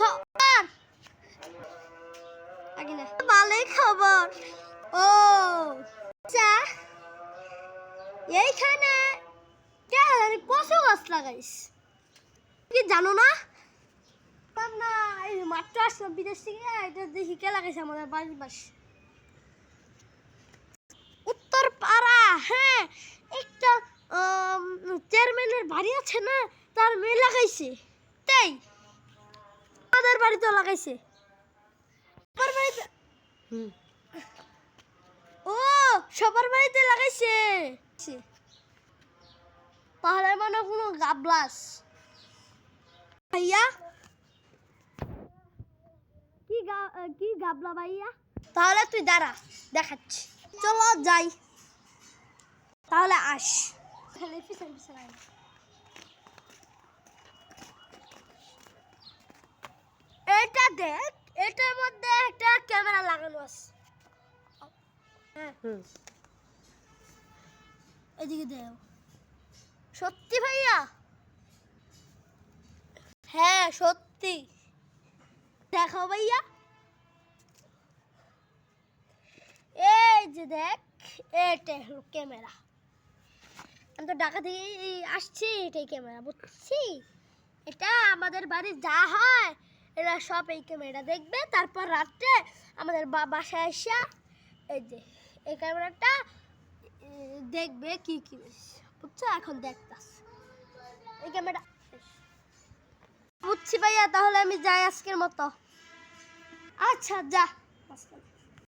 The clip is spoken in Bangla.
খবর? আগে না ভালোই খবর। ও আচ্ছা, এইখানে কচু গাছ লাগাইস কি জানো না? না এই মাত্র আসলাম বিদেশ থেকে, এটা দেখি কে লাগাইছে আমাদের বাড়ির পাশে উত্তর পাড়া। হ্যাঁ, একটা চেয়ারম্যানের বাড়ি আছে না, তার মেয়ে লাগাইছে। তাই আমাদের বাড়িতেও লাগাইছে। সবার বাড়িতে ও সবার বাড়িতে লাগাইছে। তাহলে মানে কোনো গাবলাস ভাইয়া কি গাবলা ভাইয়া? তাহলে তুই দাঁড়া, দেখাচ্ছি। চলো যাই তাহলে, আস। এটা দেখ, এটার মধ্যে একটা ক্যামেরা লাগানো আছে। এদিকে দেখ। সত্যি ভাইয়া? হ্যাঁ সত্যি। দেখো ভাইয়া, এই যে দেখ, এটা হলো ক্যামেরা। আমি তো ঢাকা থেকে আসছি, এটাই ক্যামেরা, বুঝছি? এটা আমাদের বাড়ি যা হয় এরা সব এই ক্যামেরা দেখবে, তারপর রাত্রে আমাদের বাসায় এসে এই যে এই ক্যামেরাটা দেখবে কি কি, বুঝছো? এখন দেখতাস এই ক্যামেরা। বুঝছি ভাইয়া, তাহলে আমি যাই আজকের মতো। আচ্ছা যা।